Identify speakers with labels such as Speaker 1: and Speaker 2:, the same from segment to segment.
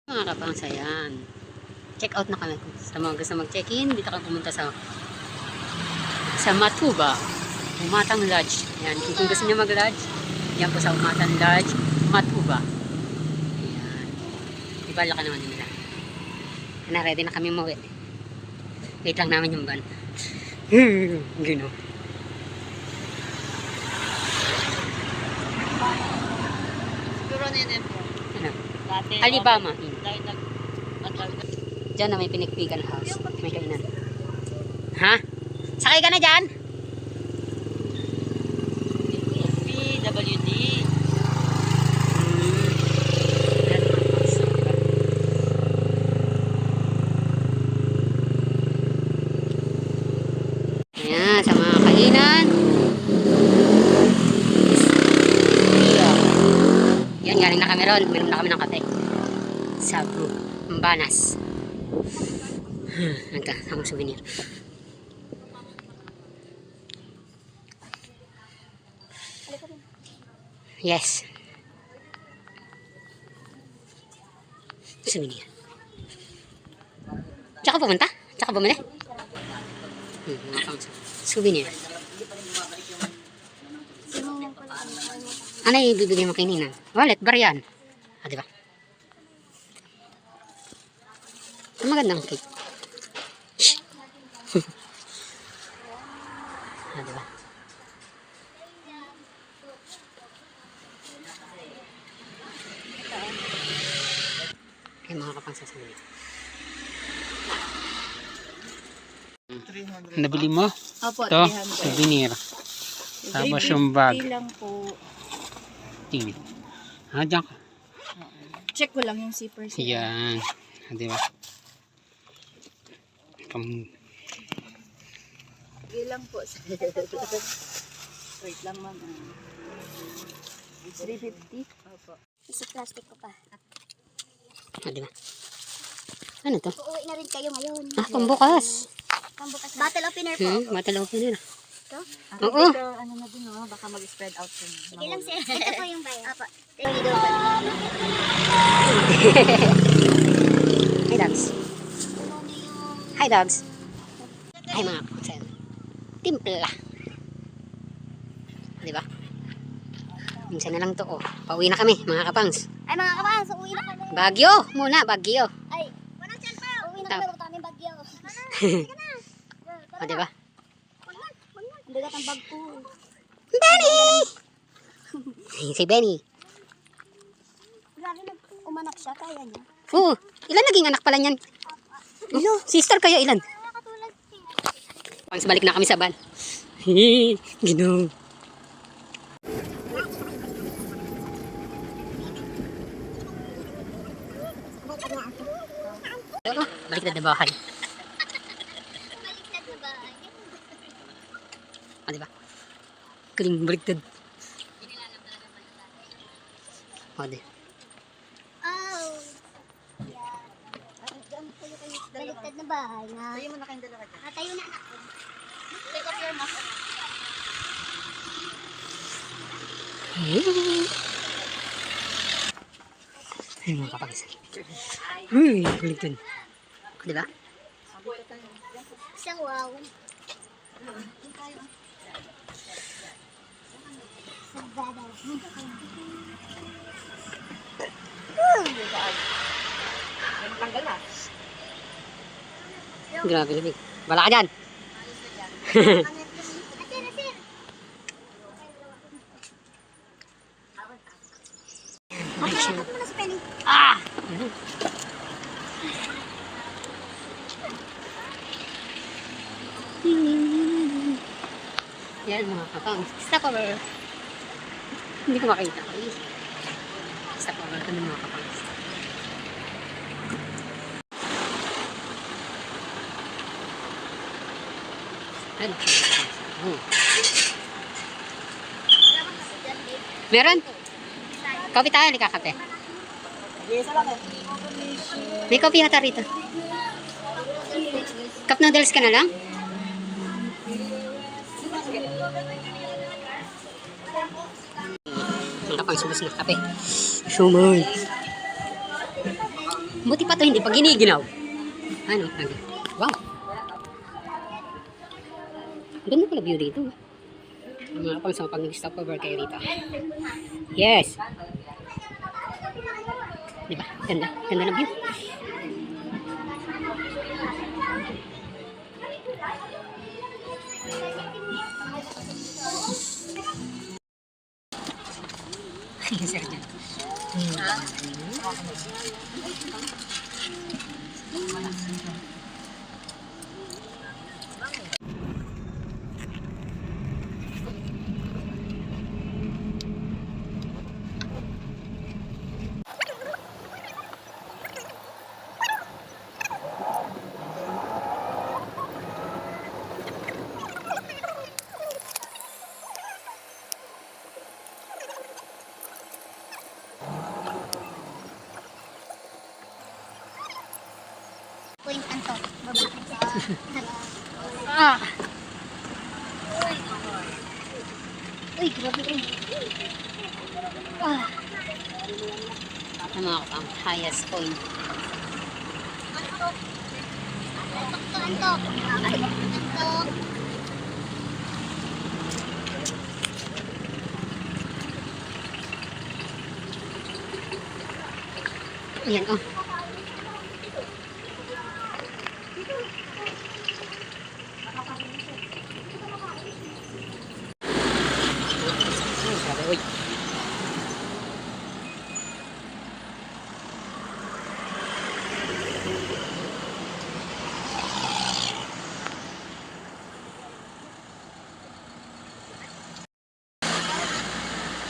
Speaker 1: Mga kapangs, ayan. Check out na kami. Sa mga gusto mag-check-in, dito ka pumunta sa Matuba. Umatang Lodge. Ayan. Kung gusto niyo mag-lodge, yan po sa Umatang Lodge, Matuba. Ayan. Ibala ka naman nila. Na ready na kami mawit. Wait lang namin yung van. Gino.
Speaker 2: Siguro na yun po.
Speaker 1: Ano?
Speaker 2: Dati,
Speaker 1: Alibama.
Speaker 2: dahil
Speaker 1: Diyan na may pinikpikan house. May kainan. Ha? Sakay ka na dyan?
Speaker 2: PWD.
Speaker 1: Ayan, sa mga kainan. Yan, galing na kami ron. Meron na kami ng kape. Sa Banas. Nagkasama souvenir. Yes. Souvenir. Tsaka pumunta? Tsaka bumili? Souvenir. Ano yung ibibigay mo kay Nina? Wallet, bariyan. Ah, diba? Ang magandang cake. Ah, diba? Ay, mga kapangsasabi. Nabili mo?
Speaker 2: Opo,
Speaker 1: Ito,
Speaker 2: 300.
Speaker 1: souvenir. Tapos yung bag.
Speaker 2: lang po.
Speaker 1: Tingin. Ah, dyan ka.
Speaker 2: Check ko lang yung zipper siya.
Speaker 1: Yan. Ah, diba?
Speaker 2: Ilang po. Wait lang ma'am. 350? Opo.
Speaker 3: Isa plastic ko pa.
Speaker 1: Ah, diba? Ano to?
Speaker 3: Uuwi na rin kayo ngayon.
Speaker 1: Ah, pambukas.
Speaker 3: Pambukas na. Battle opener po.
Speaker 1: Matalaw pa nila.
Speaker 3: Ito?
Speaker 1: Oo.
Speaker 2: Ito, ano na din oh, baka mag-spread out po.
Speaker 3: Sige lang sir. Ito po yung bayan. Apa.
Speaker 1: Hi, dogs. Hi, dogs. Hi, mga kapatid. Timpla. Diba? Minsan na lang to, oh. Pauwi na kami, mga kapangs.
Speaker 3: Ay mga kapangs, uuwi na kami.
Speaker 1: Bagyo muna, Bagyo.
Speaker 3: Ay, walang chan pa. Uuwi na kami, bago kami bagyo.
Speaker 1: O, diba?
Speaker 3: Ang bigat ang bag ko.
Speaker 1: Benny! Si Benny.
Speaker 3: Grabe umanak siya, kaya niya.
Speaker 1: Oh, ilan naging anak pala niyan? Oh, sister kayo, ilan?
Speaker 3: Nakatulad siya.
Speaker 1: Pangs, balik na kami sa van. Ginoo. Balik na bahay.
Speaker 3: Baliktad na bahay.
Speaker 1: O, diba? Kaling baliktad. O, di.
Speaker 3: Oh. Yeah. Baliktad na bahay na.
Speaker 2: Tayo mo na kayong dalawa dyan.
Speaker 3: Natayo na anak ko.
Speaker 2: Take off your mask.
Speaker 1: Ay, mga kapagis. Uy, baliktad. O, diba?
Speaker 3: Isang wow. Sagada.
Speaker 2: Tanggal na.
Speaker 1: Grabe, lamig. Bala ka dyan.
Speaker 3: Asir, asir. Masarap mo na si Penny.
Speaker 1: Ah! Yan, mga kapang. Stop over. Hindi ko makita. Stop over ko ng mga kapang. Ay, oh. Meron? Kopi tayo, hindi kakape. May kopi hata rito. Cup noodles ka na lang? Ang kapang subos na kape. Shumay. Buti pa to hindi pa giniginaw. Ano? Wow. Ganda pala view dito. Mga pang sa pag nag-stop over kayo dito. Yes. Diba? Ganda. Ganda ng view. Ay, sir dyan.
Speaker 3: Point ang to. Baba.
Speaker 1: Ah!
Speaker 3: Uy, grabe uy. Ah.
Speaker 1: Ito mga kapang highest point.
Speaker 3: Antok. Antok.
Speaker 1: Ayan, oh. Grabe, uy.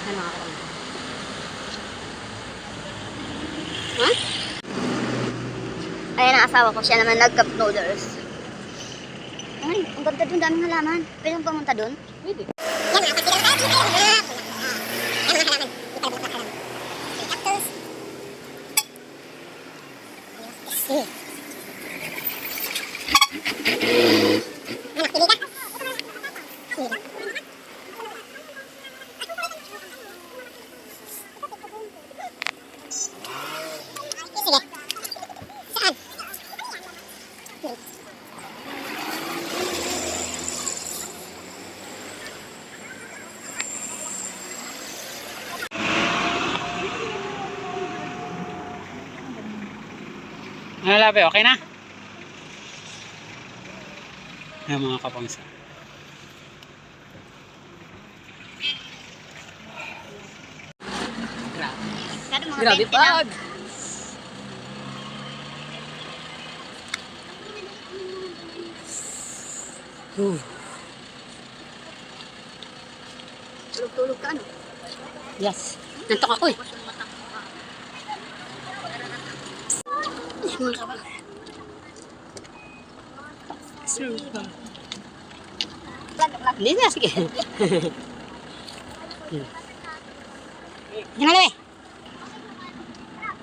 Speaker 1: Ayan, mga kapang. Ha?
Speaker 3: Ayan ang asawa ko, siya naman nag-cup noodles. Ay, ang ganda dun, daming halaman. Pwede mong pumunta dun?
Speaker 1: Pwede. Ano labi, okay na? Ayan mga kapangsa. Grabe pag!
Speaker 3: Tulog-tulog ka, ano?
Speaker 1: Yes. Nantok ako eh. Mga kapang. Hindi na, sige. Yan na labi.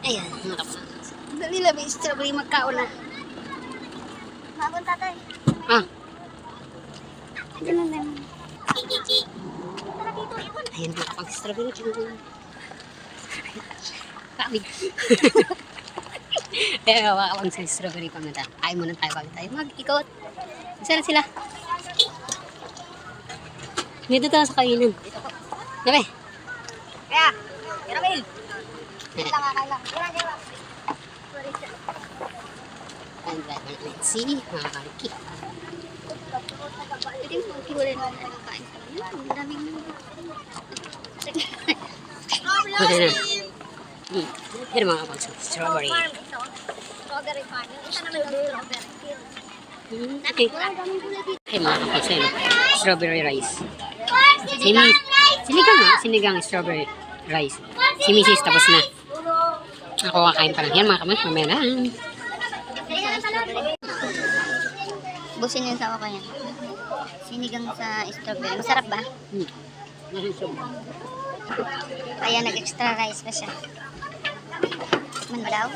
Speaker 1: Ayan, mga kapang. Dali labi, strawberry magkaon na.
Speaker 3: Mabon tatay.
Speaker 1: Ah,
Speaker 3: Ganun lang.
Speaker 1: ayan mga kapang strawberry. Kami. Kaya mga kapang sa strawberry pamita. Kain muna tayo bago tayo mag-ikot. Isa na sila. Dito tayo sa kainan. Labi.
Speaker 3: Kaya, Ramil. Kailangan.
Speaker 1: And let's see, mga kalki.
Speaker 3: Pwede mo kiwalay mo na kain sa kanila. Ang daming...
Speaker 1: Okay na. Pero mga kapag strawberry.
Speaker 3: Strawberry farm. Isa naman yung strawberry.
Speaker 1: Okay. Okay mga kapag strawberry rice. Sinigang strawberry rice. Si Mrs. tapos na. Ako kakain pa lang. Yan mga kapag, mamaya na.
Speaker 3: Busin yung sawa ko yan. Sinigang sa strawberry. Masarap ba? Kaya nag-extra rice pa siya. Man ba daw?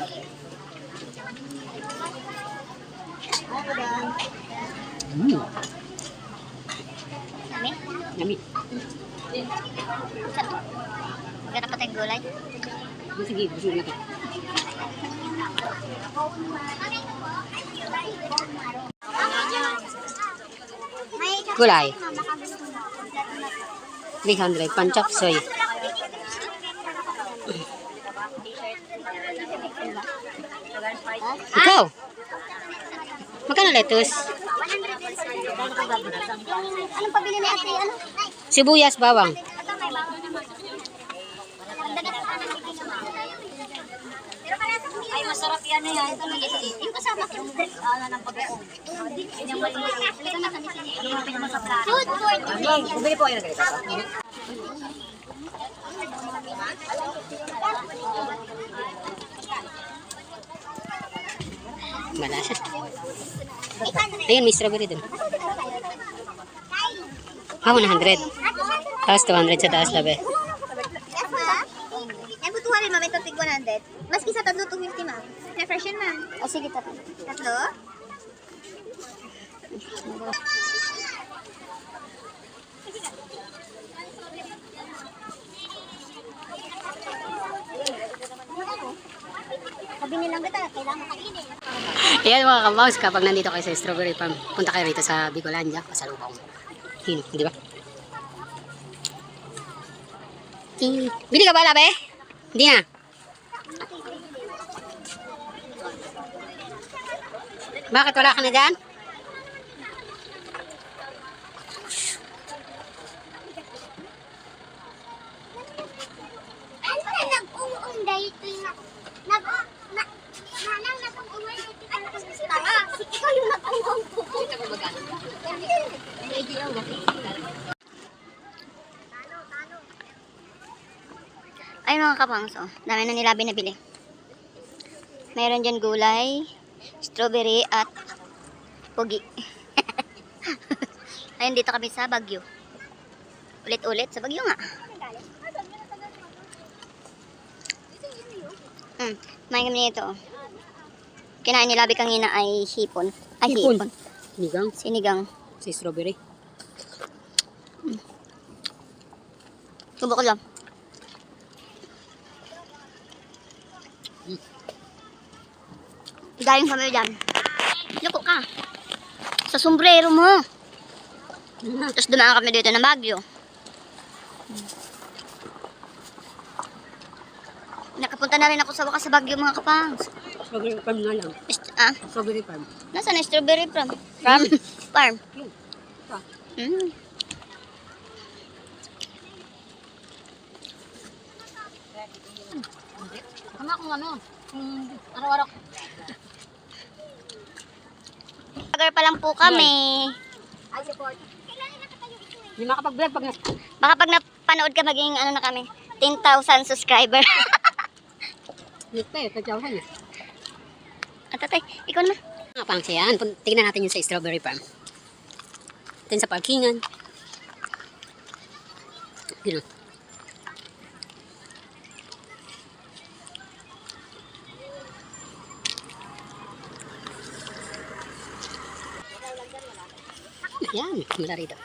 Speaker 3: Dami?
Speaker 1: Yummy.
Speaker 3: Maganda pa tayong gulay.
Speaker 1: Sige, gusto natin. Gulay. 300. Panchop soy. Ikaw? Magkano lettuce?
Speaker 3: Anong pabili ni ate? Ano?
Speaker 1: Sibuyas, bawang.
Speaker 3: Ay, masarap yan na yan. Yung kasama ko. Ng pag-uong. Yung maliit. Food court.
Speaker 2: Bumili po kayo ng ganito.
Speaker 1: Malasa. Ayun, may strawberry dun. 100. Tapos 200 sa taas labi.
Speaker 3: Yan po 200, ma'am. Ito tig 100. Maski sa tatlo, 250, ma'am. Refresh yun, ma'am. O, sige, tatlo. Tatlo? Sabi nilang kita, kailangan kainin.
Speaker 1: Ayan mga kamouse, kapag nandito kayo sa strawberry farm, punta kayo rito sa Bicolandia, pasalubong. Di ba? Bili ka ba, labe? Hindi na. Bakit wala ka na dyan?
Speaker 3: Ano na nag-uunday ito yung ikaw yung nag-uung po. Ay mga kapangs, oh. Dami na nila binabili. Mayroon dyan gulay, strawberry at pugi. Ayun, dito kami sa Baguio. Ulit-ulit sa Baguio nga. Kumain kami nito. Oh. Kinain ni Labi kanina ay hipon. Ay, hipon.
Speaker 1: Sinigang.
Speaker 3: Sinigang.
Speaker 1: Sa strawberry.
Speaker 3: Subo ko lang. Galing kami dyan. Luko ka. Sa sombrero mo. Tapos dumaan kami dito ng Baguio. Nakapunta na rin ako sa wakas sa Baguio mga kapangs.
Speaker 1: Strawberry farm na lang. Strawberry farm.
Speaker 3: Nasaan na strawberry farm? Farm.
Speaker 1: Kama kung ano, araw-araw.
Speaker 3: Vlogger pa lang po kami.
Speaker 1: Hindi makapag-vlog pag
Speaker 3: Baka pag napanood ka maging ano na kami, 10,000 subscriber.
Speaker 1: Tagyawahan niya.
Speaker 3: At tatay, ikaw naman.
Speaker 1: Mga pangsi yan. Tingnan natin yung sa strawberry farm. Ito sa parkingan. Yun o. Yan, mula rito.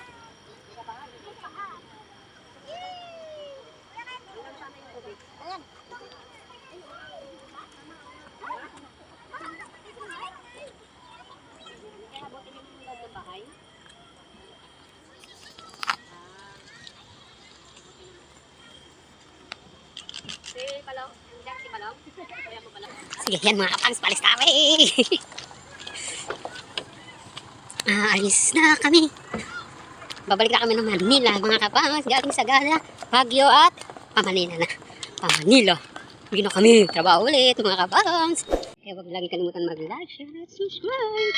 Speaker 1: Sige, yan mga kapangs, palis kami. Alis na kami. Babalik na kami ng Manila, mga kapangs. Galing sa Gala, Baguio at Pamanila na. Pamanila. Hindi na kami trabaho ulit, mga kapangs. Kaya wag lang kalimutan mag-like, share, at subscribe.